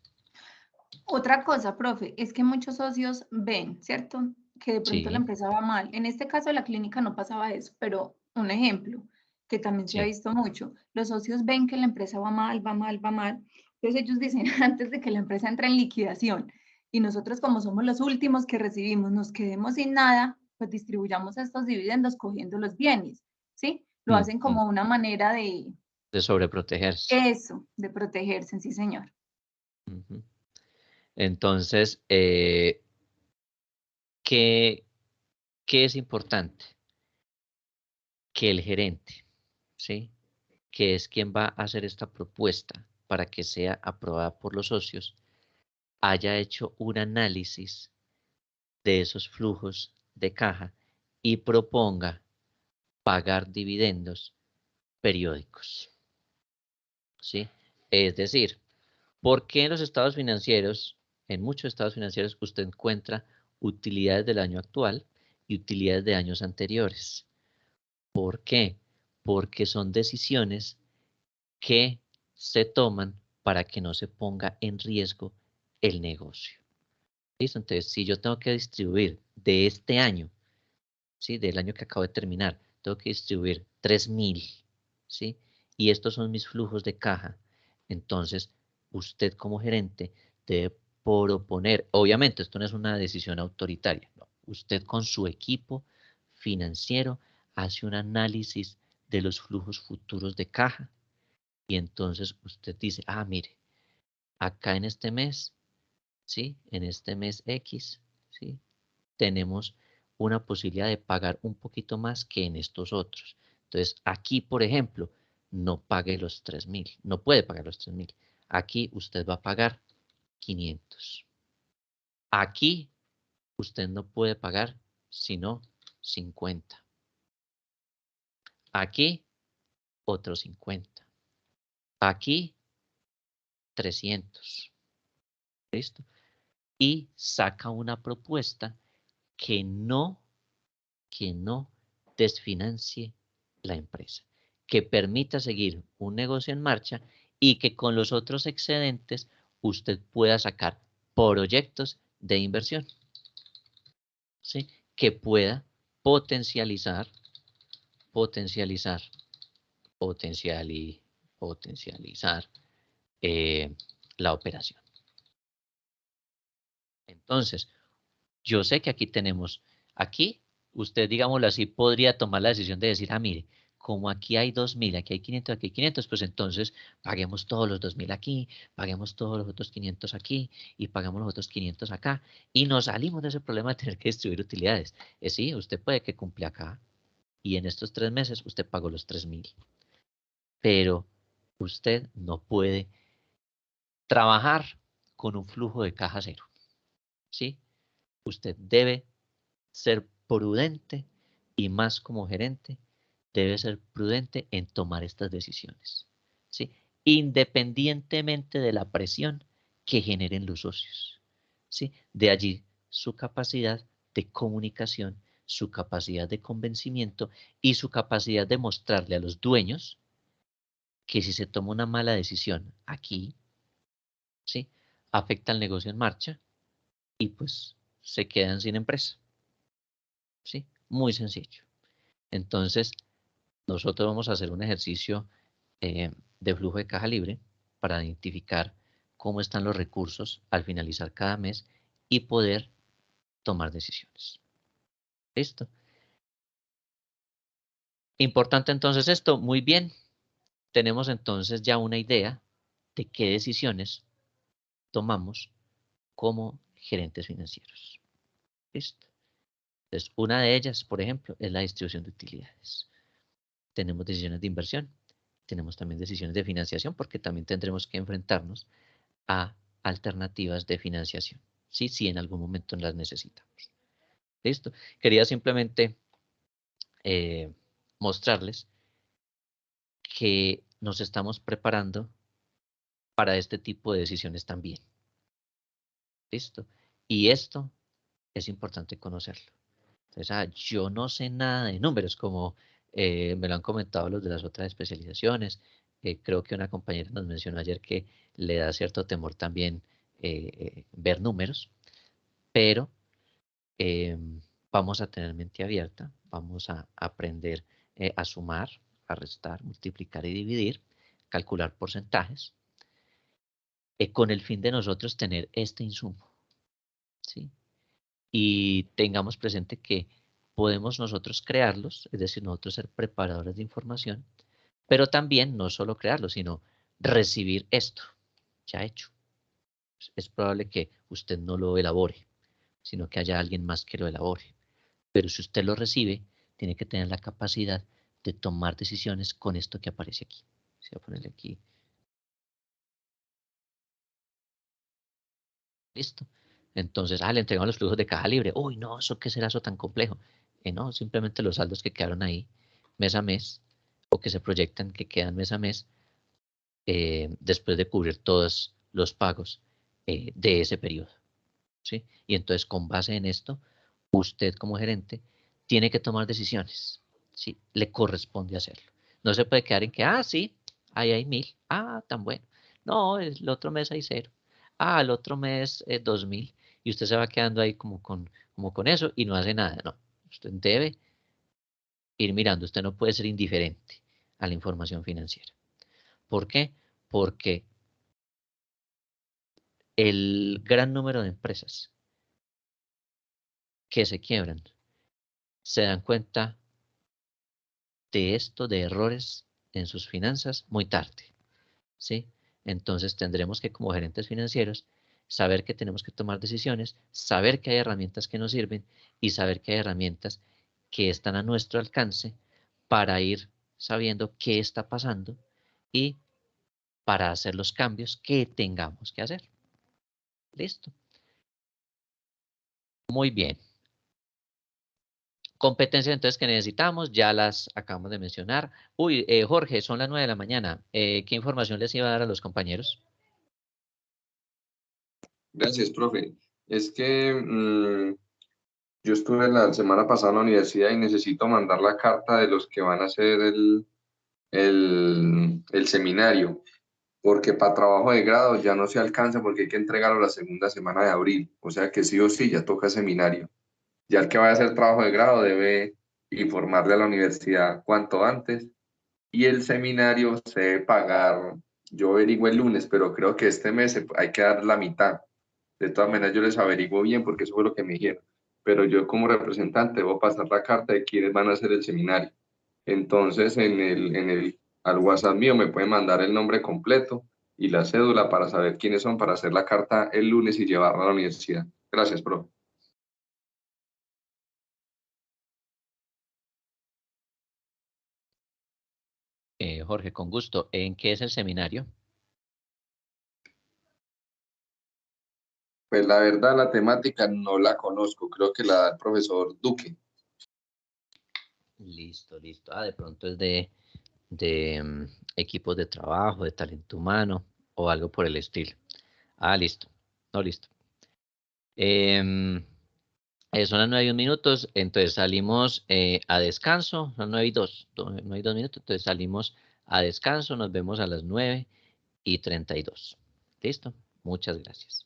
Otra cosa, profe, es que muchos socios ven, ¿cierto? Que de pronto la Sí, empresa va mal. En este caso, la clínica no pasaba eso, pero un ejemplo que también se ha sí, visto mucho. Los socios ven que la empresa va mal, va mal, va mal. Entonces ellos dicen, antes de que la empresa entre en liquidación y nosotros como somos los últimos que recibimos, nos quedemos sin nada, pues distribuyamos estos dividendos cogiendo los bienes, ¿sí? Lo hacen como una manera de de sobreprotegerse. eso, de protegerse, sí, señor. Ujú. Entonces, ¿qué, qué es importante? Que el gerente, ¿sí? Que es quien va a hacer esta propuesta para que sea aprobada por los socios, haya hecho un análisis de esos flujos de caja y proponga pagar dividendos periódicos, ¿sí? Es decir, ¿por qué en los estados financieros, en muchos estados financieros, usted encuentra utilidades del año actual y utilidades de años anteriores? ¿Por qué? Porque son decisiones que se toman para que no se ponga en riesgo el negocio. ¿Listo? Entonces, si yo tengo que distribuir de este año, ¿sí? Del año que acabo de terminar, tengo que distribuir 3.000, ¿sí? Y estos son mis flujos de caja. Entonces, usted como gerente debe proponer, obviamente esto no es una decisión autoritaria, no. Usted con su equipo financiero hace un análisis de los flujos futuros de caja y entonces usted dice, ah, mire, acá en este mes, ¿sí? En este mes X, ¿sí? Tenemos una posibilidad de pagar un poquito más que en estos otros. Entonces, aquí, por ejemplo, no pague los 3.000, no puede pagar los 3.000. Aquí usted va a pagar 500. Aquí usted no puede pagar sino 50. Aquí otros 50. Aquí 300. ¿Listo? Y saca una propuesta que que no desfinancie la empresa, que permita seguir un negocio en marcha y que con los otros excedentes usted pueda sacar proyectos de inversión, ¿sí? Que pueda potencializar, potencializar, potencializar eh, la operación. Entonces, yo sé que aquí tenemos, aquí usted, digámoslo así, podría tomar la decisión de decir, ah, mire, como aquí hay 2.000, aquí hay 500, pues entonces paguemos todos los 2.000 aquí, paguemos todos los otros 500 aquí y pagamos los otros 500 acá y nos salimos de ese problema de tener que distribuir utilidades. Sí, usted puede que cumple acá y en estos 3 meses usted pagó los 3.000, pero usted no puede trabajar con un flujo de caja cero, ¿sí? Usted debe ser prudente y más como gerente, debe ser prudente en tomar estas decisiones, ¿sí? Independientemente de la presión que generen los socios, ¿sí? De allí su capacidad de comunicación, su capacidad de convencimiento y su capacidad de mostrarle a los dueños que si se toma una mala decisión aquí, ¿sí? Afecta al negocio en marcha y pues se quedan sin empresa, ¿sí? Muy sencillo. Entonces, nosotros vamos a hacer un ejercicio de flujo de caja libre para identificar cómo están los recursos al finalizar cada mes y poder tomar decisiones. ¿Listo? Importante entonces esto, muy bien. Tenemos entonces ya una idea de qué decisiones tomamos como gerentes financieros. ¿Listo? Entonces, una de ellas, por ejemplo, es la distribución de utilidades. Tenemos decisiones de inversión, tenemos también decisiones de financiación, porque también tendremos que enfrentarnos a alternativas de financiación, ¿sí? Si en algún momento las necesitamos. ¿Listo? Quería simplemente mostrarles que nos estamos preparando para este tipo de decisiones también. ¿Listo? Y esto es importante conocerlo. Entonces, yo no sé nada de números, como me lo han comentado los de las otras especializaciones. Creo que una compañera nos mencionó ayer que le da cierto temor también ver números, pero vamos a tener mente abierta, vamos a aprender a sumar, a restar, multiplicar y dividir, calcular porcentajes, con el fin de nosotros tener este insumo, ¿sí? Y tengamos presente que podemos nosotros crearlos, es decir, nosotros ser preparadores de información, pero también no solo crearlo, sino recibir esto ya hecho. Es probable que usted no lo elabore, sino que haya alguien más que lo elabore. Pero si usted lo recibe, tiene que tener la capacidad de tomar decisiones con esto que aparece aquí. Voy a ponerle aquí. Listo. Entonces, le entregamos los flujos de caja libre. Uy, no, ¿eso qué será eso tan complejo? No, simplemente los saldos que quedaron ahí mes a mes o que se proyectan que quedan mes a mes después de cubrir todos los pagos de ese periodo. ¿Sí? Y entonces, con base en esto, usted como gerente tiene que tomar decisiones. ¿Sí? Le corresponde hacerlo. No se puede quedar en que, sí, ahí hay 1000. Tan bueno. No, el otro mes hay 0. El otro mes 2000. Y usted se va quedando ahí como con eso y no hace nada. No, usted debe ir mirando. Usted no puede ser indiferente a la información financiera. ¿Por qué? Porque el gran número de empresas que se quiebran se dan cuenta de esto, de errores en sus finanzas, muy tarde, ¿sí? Entonces tendremos que, como gerentes financieros, saber que tenemos que tomar decisiones, saber que hay herramientas que nos sirven y saber que hay herramientas que están a nuestro alcance para ir sabiendo qué está pasando y para hacer los cambios que tengamos que hacer. Listo. Muy bien. Competencias entonces que necesitamos, ya las acabamos de mencionar. Uy, Jorge, son las 9 de la mañana. ¿Qué información les iba a dar a los compañeros? Gracias, profe. Es que yo estuve la semana pasada en la universidad y necesito mandar la carta de los que van a hacer el seminario, porque para trabajo de grado ya no se alcanza porque hay que entregarlo la segunda semana de abril. O sea que sí o sí ya toca seminario. Ya el que vaya a hacer trabajo de grado debe informarle a la universidad cuanto antes. Y el seminario se debe pagar, yo averiguo el lunes, pero creo que este mes hay que dar la mitad. De todas maneras, yo les averiguo bien porque eso fue lo que me dijeron. Pero yo como representante debo pasar la carta de quiénes van a hacer el seminario. Entonces, al WhatsApp mío me pueden mandar el nombre completo y la cédula para saber quiénes son para hacer la carta el lunes y llevarla a la universidad. Gracias, profe. Jorge, con gusto. ¿En qué es el seminario? Pues la verdad, la temática no la conozco. Creo que la da el profesor Duque. Listo, listo. De pronto es de equipos de trabajo, de talento humano o algo por el estilo. Listo. No, listo. Son las 9:01 minutos, entonces salimos a descanso, son 9:02, 9:02 minutos, entonces salimos a descanso, nos vemos a las 9:32. ¿Listo? Muchas gracias.